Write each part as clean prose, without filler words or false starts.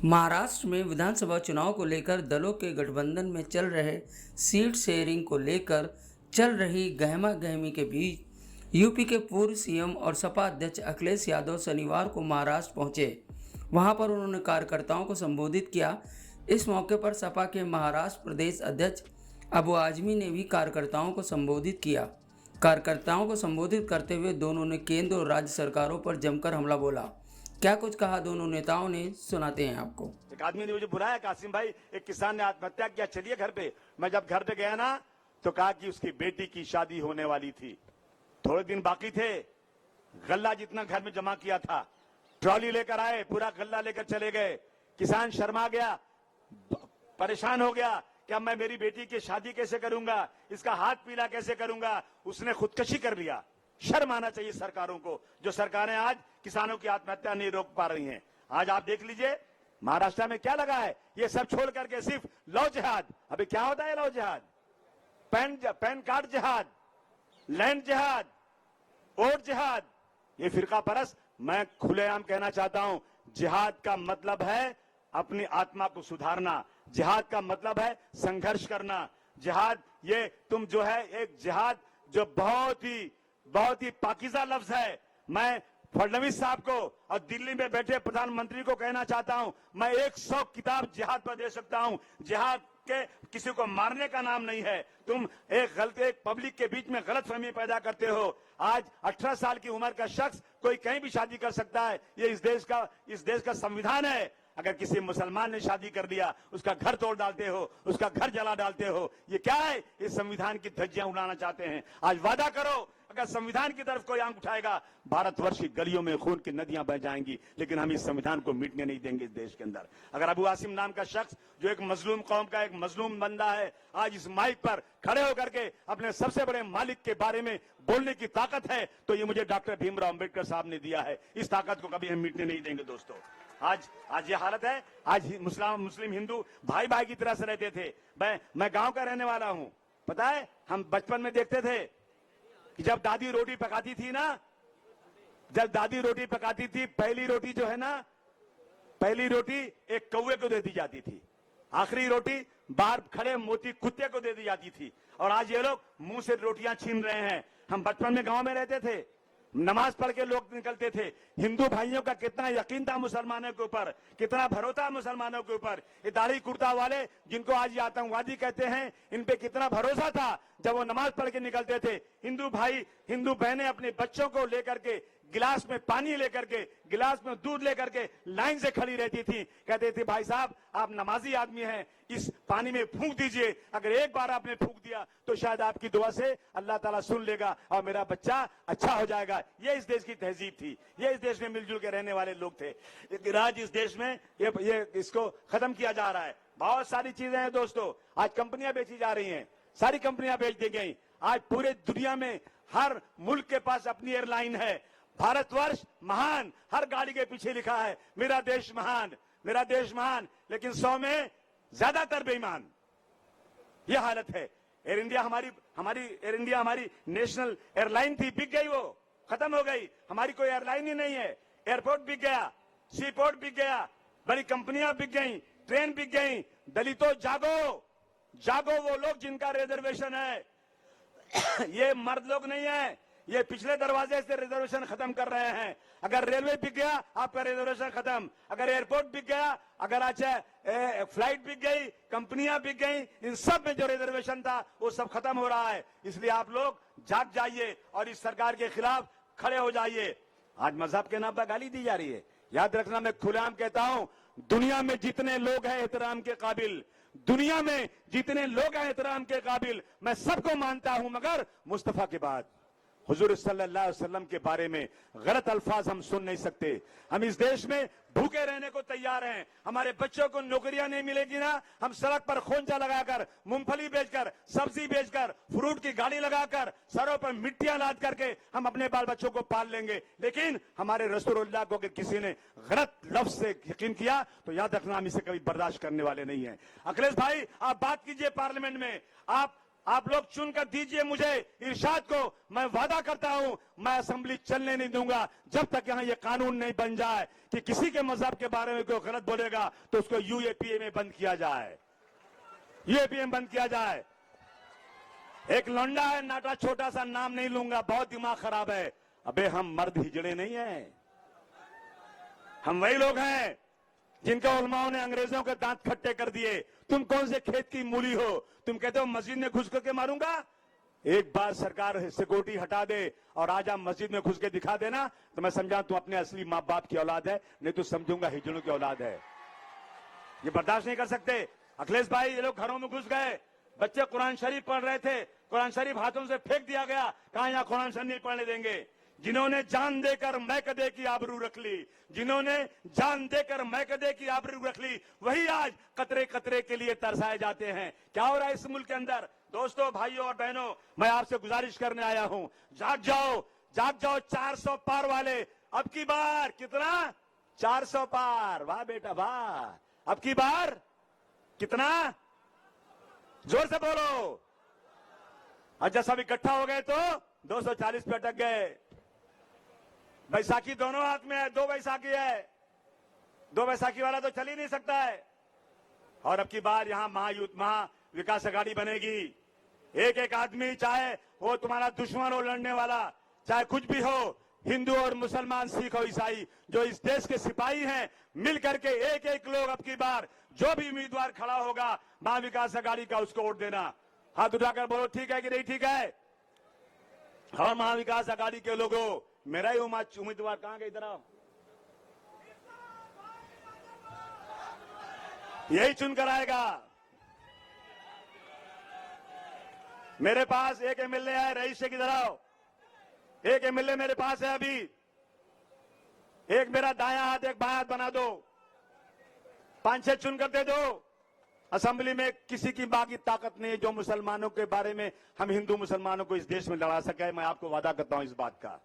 महाराष्ट्र में विधानसभा चुनाव को लेकर दलों के गठबंधन में चल रहे सीट शेयरिंग को लेकर चल रही गहमा-गहमी के बीच यूपी के पूर्व सीएम और सपा अध्यक्ष अखिलेश यादव शनिवार को महाराष्ट्र पहुंचे। वहां पर उन्होंने कार्यकर्ताओं को संबोधित किया। इस मौके पर सपा के महाराष्ट्र प्रदेश अध्यक्ष अबू आजमी ने भी कार्यकर्ताओं को संबोधित किया। कार्यकर्ताओं को संबोधित करते हुए दोनों ने केंद्र और राज्य सरकारों पर जमकर हमला बोला। क्या कुछ कहा दोनों नेताओं ने, सुनाते हैं आपको। एक आदमी ने मुझे बुलाया, कासिम भाई एक किसान ने आत्महत्या किया, चलिए घर पे। मैं जब घर पे गया ना तो कहा कि उसकी बेटी की शादी होने वाली थी, थोड़े दिन बाकी थे। गल्ला जितना घर में जमा किया था ट्रॉली लेकर आए, पूरा गल्ला लेकर चले गए। किसान शर्मा गया, परेशान हो गया कि अब मैं मेरी बेटी की शादी कैसे करूंगा, इसका हाथ पीला कैसे करूंगा। उसने खुदकशी कर लिया। शर्म आना चाहिए सरकारों को, जो सरकारें आज किसानों की आत्महत्या नहीं रोक पा रही हैं। आज आप देख लीजिए महाराष्ट्र में क्या लगा है, ये सब छोड़ करके सिर्फ लव जिहाद। अभी क्या होता है लव जिहाद? पैन कार्ड जिहाद, लैंड जिहाद, वोट जिहाद। ये फिरका परस्त, मैं खुलेआम कहना चाहता हूं, जिहाद का मतलब है अपनी आत्मा को सुधारना। जिहाद का मतलब है संघर्ष करना। जिहाद ये तुम जो है एक जिहाद जो बहुत ही पाकीज़ा लफ्ज है। मैं फडणवीस साहब को और दिल्ली में बैठे प्रधानमंत्री को कहना चाहता हूं, मैं 100 किताब जिहाद पर दे सकता हूं। जिहाद के किसी को मारने का नाम नहीं है। तुम एक पब्लिक के बीच में गलतफहमी पैदा करते हो। आज 18 साल की उम्र का शख्स कोई कहीं भी शादी कर सकता है। ये इस देश का संविधान है। अगर किसी मुसलमान ने शादी कर लिया, उसका घर तोड़ डालते हो, उसका घर जला डालते हो। ये क्या है? इस संविधान की धज्जियां उड़ाना चाहते हैं। आज वादा करो, अगर संविधान की तरफ कोई आंख उठाएगा, भारतवर्ष की गलियों में खून की नदियां बह जाएंगी। लेकिन हम इस संविधान को मिटने नहीं देंगे इस देश के अंदर। अगर अबू आसिम नाम का शख्स जो एक मजलूम कौम का एक मजलूम बंदा है, आज इस माइक पर खड़े होकर के अपने सबसे बड़े मालिक के बारे में बोलने की ताकत है, तो ये मुझे डॉक्टर भीमराव अंबेडकर साहब ने दिया है। इस ताकत को कभी हम मिटने नहीं देंगे दोस्तों। आज ये हालत है। आज मुस्लिम हिंदू भाई भाई की तरह से रहते थे। मैं गांव का रहने वाला हूं। पता है, हम बचपन में देखते थे कि जब दादी रोटी पकाती थी ना, पहली रोटी जो है ना, पहली रोटी एक कौवे को दे दी जाती थी, आखिरी रोटी बाहर खड़े मोती कुत्ते को दे दी जाती थी। और आज ये लोग मुंह से रोटियां छीन रहे हैं। हम बचपन में गांव में रहते थे, नमाज पढ़ के लोग निकलते थे। हिंदू भाइयों का कितना यकीन था मुसलमानों के ऊपर, कितना भरोसा मुसलमानों के ऊपर। ये दाढ़ी कुर्ता वाले जिनको आज ये आतंकवादी कहते हैं, इन पे कितना भरोसा था जब वो नमाज पढ़ के निकलते थे। हिंदू भाई हिंदू बहनें अपने बच्चों को लेकर के गिलास में पानी लेकर के, गिलास में दूध लेकर के लाइन से खड़ी रहती थी। कहते थे भाई साहब आप नमाजी आदमी हैं, इस पानी में फूंक दीजिए। अगर एक बार आपने फूंक दिया तो शायद आपकी दुआ से अल्लाह ताला सुन लेगा और मेरा बच्चा अच्छा हो जाएगा। ये इस देश की तहजीब थी। ये इस देश में मिलजुल के रहने वाले लोग थे। लेकिन आज इस देश में ये इसको खत्म किया जा रहा है। बहुत सारी चीजें हैं दोस्तों। आज कंपनियां बेची जा रही हैं, सारी कंपनियां बेच दी गई। आज पूरे दुनिया में हर मुल्क के पास अपनी एयरलाइन है। भारतवर्ष महान, हर गाड़ी के पीछे लिखा है मेरा देश महान, मेरा देश महान। लेकिन 100 में ज्यादातर बेईमान। यह हालत है। एयर इंडिया हमारी नेशनल एयरलाइन थी, बिक गई, वो खत्म हो गई। हमारी कोई एयरलाइन ही नहीं है। एयरपोर्ट बिक गया, सी पोर्ट बिक गया, बड़ी कंपनियां बिक गई, ट्रेन बिक गई। दलितों जागो वो लोग जिनका रिजर्वेशन है। ये मर्द लोग नहीं है, ये पिछले दरवाजे से रिजर्वेशन खत्म कर रहे हैं। अगर रेलवे बिक गया आपका रिजर्वेशन खत्म। अगर एयरपोर्ट बिक गया, अगर अच्छा फ्लाइट बिक गई, कंपनियां बिक गई, इन सब में जो रिजर्वेशन था वो सब खत्म हो रहा है। इसलिए आप लोग जाग जाइए और इस सरकार के खिलाफ खड़े हो जाइए। आज मजहब के नाम पर गाली दी जा रही है। याद रखना, मैं खुलेआम कहता हूं, दुनिया में जितने लोग हैं एहतराम के काबिल, दुनिया में जितने लोग हैं एहतराम के काबिल, मैं सबको मानता हूं, मगर मुस्तफा के बाद हुजूर सल्लल्लाहु अलैहि वसल्लम के बारे में गलत अल्फाज हम सुन नहीं सकते। हम इस देश में भूखे रहने को तैयार हैं। हमारे बच्चों को नौकरियां नहीं मिलेगी ना, हम सड़क पर खोंचा लगाकर, मूंगफली बेचकर, सब्जी बेचकर, फ्रूट की गाड़ी लगाकर, सरों पर मिट्टियां लाद करके हम अपने बाल बच्चों को पाल लेंगे। लेकिन हमारे रसूलुल्लाह को किसी ने गलत लफ्ज से यकीन किया तो याद रखना, हम इसे कभी बर्दाश्त करने वाले नहीं है। अखिलेश भाई आप बात कीजिए पार्लियामेंट में, आप आप लोग चुनकर दीजिए मुझे इरशाद को, मैं वादा करता हूं मैं असेंबली चलने नहीं दूंगा जब तक यहां ये कानून नहीं बन जाए कि किसी के मजहब के बारे में कोई गलत बोलेगा तो उसको यूएपीए में बंद किया जाए, यूएपीए में बंद किया जाए। एक लौंडा है नाटा, छोटा सा, नाम नहीं लूंगा, बहुत दिमाग खराब है। अबे हम मर्द हिजड़े नहीं है, हम वही लोग हैं जिनके उलमाओं ने अंग्रेजों के दांत खट्टे कर दिए। तुम कौन से खेत की मूली हो, तुम कहते हो मस्जिद में घुस करके मारूंगा। एक बार सरकार सिक्योरिटी हटा दे और आजा मस्जिद में घुस के दिखा देना तो मैं समझा तुम अपने असली माँ बाप की औलाद है, नहीं तो समझूंगा हिजड़ों की औलाद है। ये बर्दाश्त नहीं कर सकते। अखिलेश भाई, ये लोग घरों में घुस गए, बच्चे कुरान शरीफ पढ़ रहे थे, कुरान शरीफ हाथों से फेंक दिया गया, कहा यहां कुरान शरीफ नहीं पढ़ने देंगे। जिन्होंने जान देकर मैकदे की आबरू रख ली, जिन्होंने जान देकर मैकदे की आबरू रख ली, वही आज कतरे कतरे के लिए तरसाए जाते हैं। क्या हो रहा है इस मुल्क के अंदर? दोस्तों, भाइयों और बहनों, मैं आपसे गुजारिश करने आया हूं, जाग जाओ, जाग जाओ। 400 पार वाले, अब की बार कितना? 400 पार। वाह बेटा वाह। अब की बार कितना? जोर से बोलो। अच्छा, सब इकट्ठा हो गए तो 240 पे अटक गए। बैसाखी दोनों हाथ में है, 2 बैसाखी है, 2 बैसाखी वाला तो चल ही नहीं सकता है। और अब की बार यहां महा विकास अघाड़ी बनेगी। एक एक आदमी, चाहे वो तुम्हारा दुश्मन हो, लड़ने वाला, चाहे कुछ भी हो, हिंदू और मुसलमान, सिख और ईसाई, जो इस देश के सिपाही हैं, मिल करके एक एक लोग अब की बार जो भी उम्मीदवार खड़ा होगा महा विकास अघाड़ी का, उसको वोट देना। हाथ उठाकर बोलो ठीक है कि नहीं ठीक है। और महा विकास अघाड़ी के लोगों, मेरा ही उम्मीदवार कहां गए? इधर आओ, यही चुनकर आएगा। मेरे पास एक एमएलए है, रईस शेख, इधर आओ। एक एमएलए मेरे पास है अभी, एक मेरा दायां हाथ एक बायां हाथ बना दो, 5-6 चुनकर दे दो। असेंबली में किसी की बाकी ताकत नहीं है जो मुसलमानों के बारे में हम हिंदू मुसलमानों को इस देश में लड़ा सके। मैं आपको वादा करता हूं इस बात का।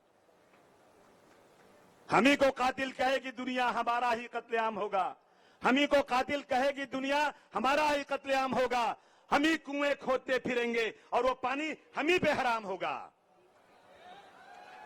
हम ही को कातिल कहेगी दुनिया, हमारा ही कत्लेआम होगा। हम ही को कातिल कहेगी दुनिया, हमारा ही कत्लेआम होगा। हम ही कुएं खोदते फिरेंगे और वो पानी हम ही पे हराम होगा।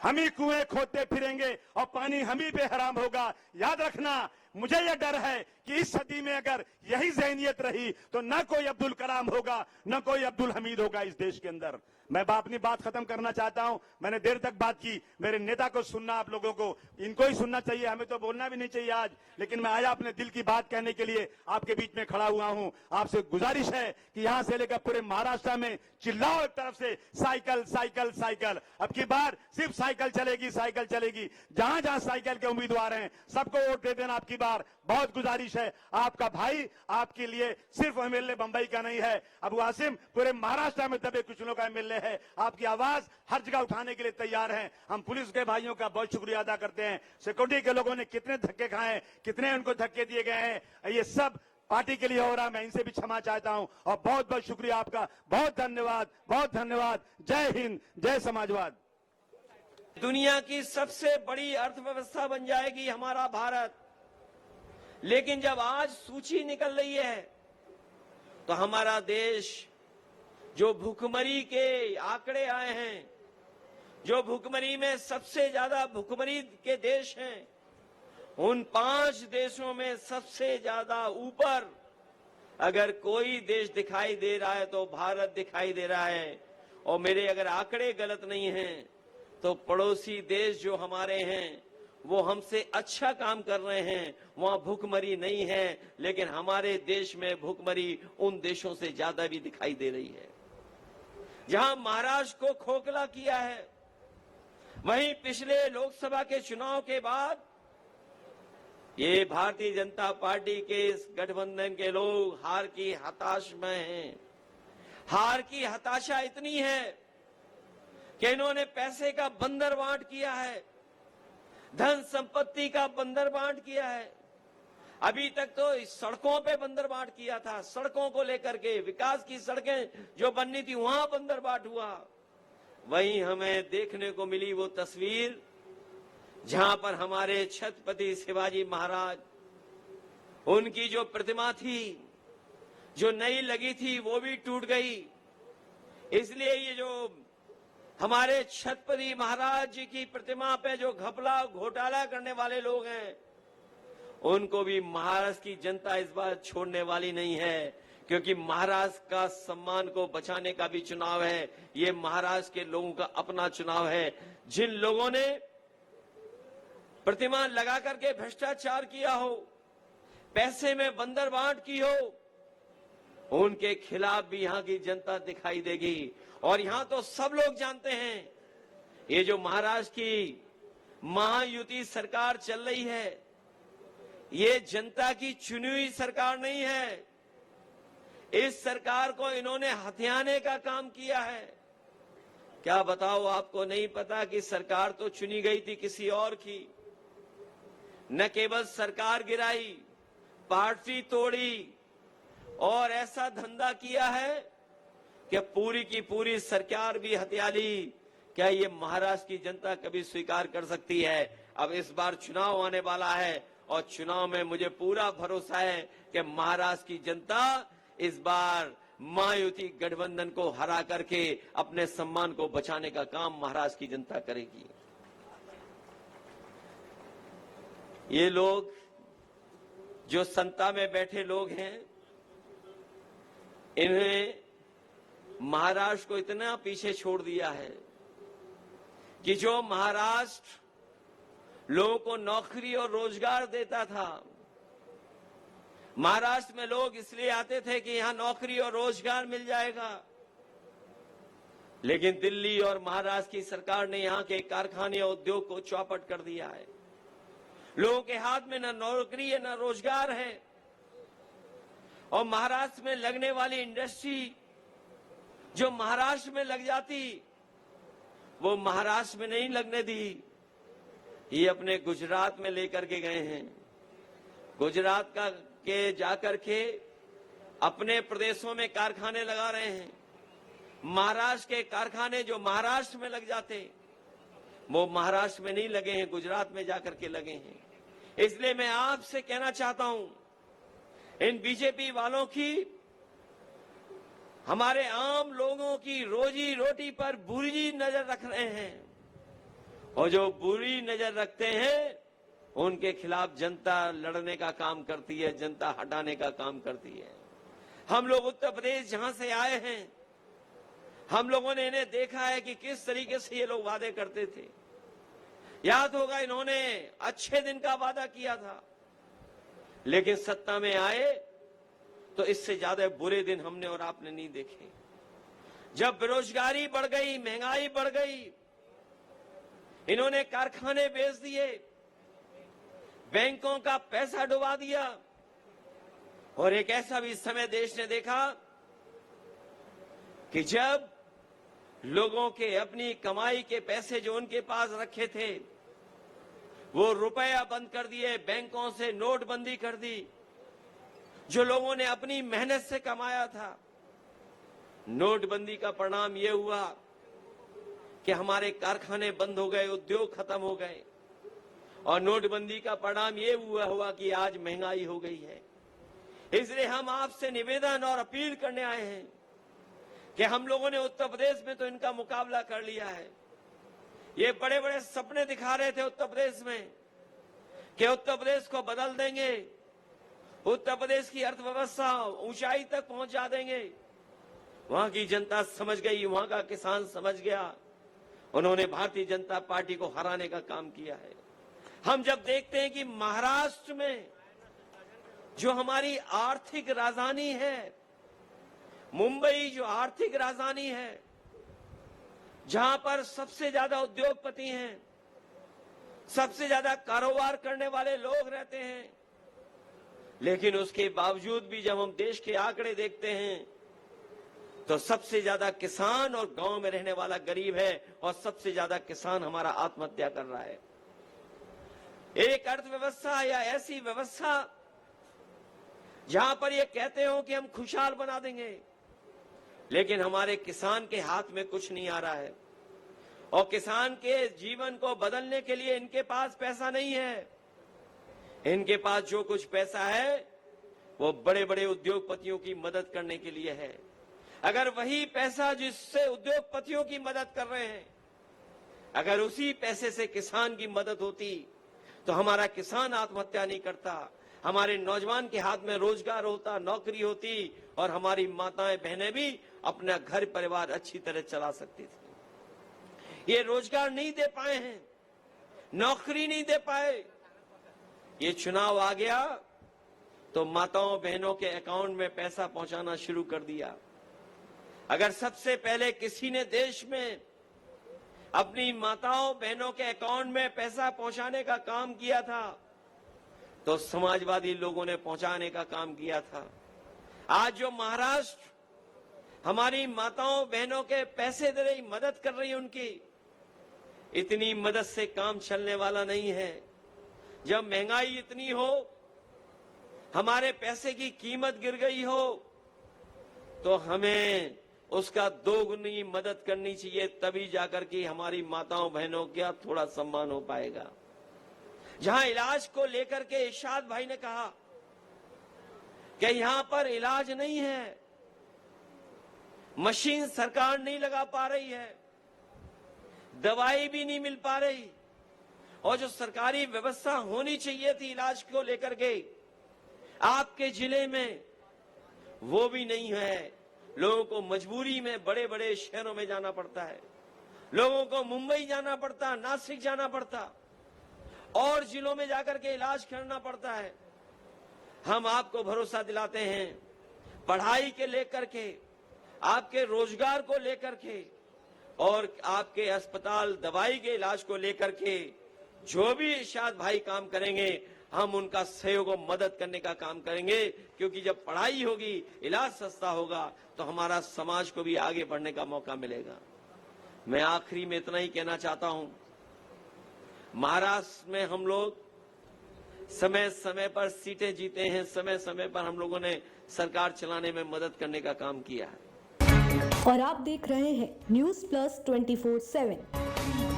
हम ही कुएं खोदते फिरेंगे और पानी हम ही पे हराम होगा। याद रखना, मुझे यह डर है कि इस सदी में अगर यही ज़हनियत रही तो न कोई अब्दुल कलाम होगा, न कोई अब्दुल हमीद होगा इस देश के अंदर। मैं अपनी बात खत्म करना चाहता हूं। मैंने देर तक बात की, मेरे नेता को सुनना, आप लोगों को इनको ही सुनना चाहिए, हमें तो बोलना भी नहीं चाहिए आज। लेकिन मैं आया अपने दिल की बात कहने के लिए, आपके बीच में खड़ा हुआ हूं। आपसे गुजारिश है कि यहां से लेकर पूरे महाराष्ट्र में चिल्लाओ एक तरफ से, साइकिल साइकिल साइकिल। अब की बार सिर्फ साइकिल चलेगी, साइकिल चलेगी। जहां जहां साइकिल के उम्मीदवार हैं सबको वोट दे देना। आपकी बार बहुत गुजारिश है, आपका भाई आपके लिए सिर्फ एमएलए बंबई का नहीं है, अबू आसिम पूरे महाराष्ट्र में दबे कुचलों का एमएलए है। आपकी आवाज हर जगह उठाने के लिए तैयार हैं। हम पुलिस के भाइयों का बहुत शुक्रिया अदा करते हैं। सिक्योरिटी के लोगों ने कितने धक्के खाए, कितने उनको धक्के दिए गए हैं, ये सब पार्टी के लिए हो रहा है। मैं इनसे भी क्षमा चाहता हूं और बहुत बहुत शुक्रिया आपका। बहुत धन्यवाद, बहुत धन्यवाद। जय हिंद, जय समाजवाद। दुनिया की सबसे बड़ी अर्थव्यवस्था बन जाएगी हमारा भारत। लेकिन जब आज सूची निकल रही है तो हमारा देश, जो भुखमरी के आंकड़े आए हैं, जो भुखमरी में सबसे ज्यादा भुखमरी के देश हैं, उन 5 देशों में सबसे ज्यादा ऊपर अगर कोई देश दिखाई दे रहा है तो भारत दिखाई दे रहा है। और मेरे अगर आंकड़े गलत नहीं हैं तो पड़ोसी देश जो हमारे हैं वो हमसे अच्छा काम कर रहे हैं, वहां भुखमरी नहीं है। लेकिन हमारे देश में भुखमरी उन देशों से ज्यादा भी दिखाई दे रही है। जहां महाराष्ट्र को खोखला किया है, वहीं पिछले लोकसभा के चुनाव के बाद ये भारतीय जनता पार्टी के इस गठबंधन के लोग हार की हताश में हैं। हार की हताशा इतनी है कि इन्होंने पैसे का बंदर बांट किया है, धन संपत्ति का बंदर बांट किया है। अभी तक तो इस सड़कों पे बंदर बांट किया था, सड़कों को लेकर के, विकास की सड़कें जो बननी थी वहां बंदर बांट हुआ। वहीं हमें देखने को मिली वो तस्वीर जहां पर हमारे छत्रपति शिवाजी महाराज, उनकी जो प्रतिमा थी, जो नई लगी थी, वो भी टूट गई। इसलिए ये जो हमारे छत्रपति महाराज जी की प्रतिमा पे जो घपला घोटाला करने वाले लोग हैं, उनको भी महाराष्ट्र की जनता इस बार छोड़ने वाली नहीं है, क्योंकि महाराष्ट्र का सम्मान को बचाने का भी चुनाव है। ये महाराष्ट्र के लोगों का अपना चुनाव है। जिन लोगों ने प्रतिमा लगा करके भ्रष्टाचार किया हो, पैसे में बंदरबांट की हो, उनके खिलाफ भी यहां की जनता दिखाई देगी। और यहां तो सब लोग जानते हैं, ये जो महाराष्ट्र की महायुति सरकार चल रही है, ये जनता की चुनी हुई सरकार नहीं है। इस सरकार को इन्होंने हथियाने का काम किया है। क्या बताओ, आपको नहीं पता कि सरकार तो चुनी गई थी किसी और की। न केवल सरकार गिराई, पार्टी तोड़ी और ऐसा धंधा किया है कि पूरी की पूरी सरकार भी हत्या ली। क्या ये महाराष्ट्र की जनता कभी स्वीकार कर सकती है? अब इस बार चुनाव आने वाला है और चुनाव में मुझे पूरा भरोसा है कि महाराष्ट्र की जनता इस बार महायुति गठबंधन को हरा करके अपने सम्मान को बचाने का काम महाराष्ट्र की जनता करेगी। ये लोग जो सत्ता में बैठे लोग हैं, इन्हें महाराष्ट्र को इतना पीछे छोड़ दिया है कि जो महाराष्ट्र लोगों को नौकरी और रोजगार देता था, महाराष्ट्र में लोग इसलिए आते थे कि यहां नौकरी और रोजगार मिल जाएगा, लेकिन दिल्ली और महाराष्ट्र की सरकार ने यहां के कारखाने और उद्योग को चौपट कर दिया है। लोगों के हाथ में न नौकरी है न रोजगार है, और महाराष्ट्र में लगने वाली इंडस्ट्री जो महाराष्ट्र में लग जाती, वो महाराष्ट्र में नहीं लगने दी, ये अपने गुजरात में लेकर के गए हैं। गुजरात का के जाकर के अपने प्रदेशों में कारखाने लगा रहे हैं। महाराष्ट्र के कारखाने जो महाराष्ट्र में लग जाते, वो महाराष्ट्र में नहीं लगे हैं, गुजरात में जाकर के लगे हैं। इसलिए मैं आपसे कहना चाहता हूं, इन बीजेपी वालों की हमारे आम लोगों की रोजी रोटी पर बुरी नजर रख रहे हैं, और जो बुरी नजर रखते हैं उनके खिलाफ जनता लड़ने का काम करती है, जनता हटाने का काम करती है। हम लोग उत्तर प्रदेश जहां से आए हैं, हम लोगों ने इन्हें देखा है कि किस तरीके से ये लोग वादे करते थे। याद होगा, इन्होंने अच्छे दिन का वादा किया था, लेकिन सत्ता में आए तो इससे ज्यादा बुरे दिन हमने और आपने नहीं देखे। जब बेरोजगारी बढ़ गई, महंगाई बढ़ गई, इन्होंने कारखाने बेच दिए, बैंकों का पैसा डुबा दिया, और एक ऐसा भी समय देश ने देखा कि जब लोगों के अपनी कमाई के पैसे जो उनके पास रखे थे, वो रुपया बंद कर दिए, बैंकों से नोटबंदी कर दी। जो लोगों ने अपनी मेहनत से कमाया था, नोटबंदी का परिणाम यह हुआ कि हमारे कारखाने बंद हो गए, उद्योग खत्म हो गए, और नोटबंदी का परिणाम यह हुआ कि आज महंगाई हो गई है। इसलिए हम आपसे निवेदन और अपील करने आए हैं कि हम लोगों ने उत्तर प्रदेश में तो इनका मुकाबला कर लिया है। ये बड़े बड़े सपने दिखा रहे थे उत्तर प्रदेश में कि उत्तर प्रदेश को बदल देंगे, उत्तर प्रदेश की अर्थव्यवस्था ऊंचाई तक पहुंचा देंगे। वहां की जनता समझ गई, वहां का किसान समझ गया, उन्होंने भारतीय जनता पार्टी को हराने का काम किया है। हम जब देखते हैं कि महाराष्ट्र में जो हमारी आर्थिक राजधानी है, मुंबई जो आर्थिक राजधानी है, जहां पर सबसे ज्यादा उद्योगपति हैं, सबसे ज्यादा कारोबार करने वाले लोग रहते हैं, लेकिन उसके बावजूद भी जब हम देश के आंकड़े देखते हैं तो सबसे ज्यादा किसान और गांव में रहने वाला गरीब है, और सबसे ज्यादा किसान हमारा आत्महत्या कर रहा है। एक अर्थव्यवस्था या ऐसी व्यवस्था जहां पर ये कहते हो कि हम खुशहाल बना देंगे, लेकिन हमारे किसान के हाथ में कुछ नहीं आ रहा है, और किसान के जीवन को बदलने के लिए इनके पास पैसा नहीं है। इनके पास जो कुछ पैसा है वो बड़े बड़े उद्योगपतियों की मदद करने के लिए है। अगर वही पैसा जिससे उद्योगपतियों की मदद कर रहे हैं, अगर उसी पैसे से किसान की मदद होती तो हमारा किसान आत्महत्या नहीं करता, हमारे नौजवान के हाथ में रोजगार होता, नौकरी होती और हमारी माताएं बहनें भी अपना घर परिवार अच्छी तरह चला सकती थी। ये रोजगार नहीं दे पाए हैं, नौकरी नहीं दे पाए, ये चुनाव आ गया तो माताओं बहनों के अकाउंट में पैसा पहुंचाना शुरू कर दिया। अगर सबसे पहले किसी ने देश में अपनी माताओं बहनों के अकाउंट में पैसा पहुंचाने का काम किया था तो समाजवादी लोगों ने पहुंचाने का काम किया था। आज जो महाराष्ट्र हमारी माताओं बहनों के पैसे दे रही, मदद कर रही है, उनकी इतनी मदद से काम चलने वाला नहीं है। जब महंगाई इतनी हो, हमारे पैसे की कीमत गिर गई हो, तो हमें उसका दोगुनी मदद करनी चाहिए, तभी जाकर के हमारी माताओं बहनों का थोड़ा सम्मान हो पाएगा। जहां इलाज को लेकर के इरशाद भाई ने कहा कि यहां पर इलाज नहीं है, मशीन सरकार नहीं लगा पा रही है, दवाई भी नहीं मिल पा रही, और जो सरकारी व्यवस्था होनी चाहिए थी इलाज को लेकर के आपके जिले में वो भी नहीं है। लोगों को मजबूरी में बड़े बड़े शहरों में जाना पड़ता है, लोगों को मुंबई जाना पड़ता, नासिक जाना पड़ता और जिलों में जाकर के इलाज करना पड़ता है। हम आपको भरोसा दिलाते हैं, पढ़ाई के लेकर के, आपके रोजगार को लेकर के और आपके अस्पताल दवाई के इलाज को लेकर के जो भी इरशाद भाई काम करेंगे, हम उनका सहयोग और मदद करने का काम करेंगे, क्योंकि जब पढ़ाई होगी, इलाज सस्ता होगा तो हमारा समाज को भी आगे बढ़ने का मौका मिलेगा। मैं आखिरी में इतना ही कहना चाहता हूं, महाराष्ट्र में हम लोग समय समय पर सीटें जीते हैं, समय समय पर हम लोगों ने सरकार चलाने में मदद करने का काम किया है। और आप देख रहे हैं न्यूज़ प्लस 24/7।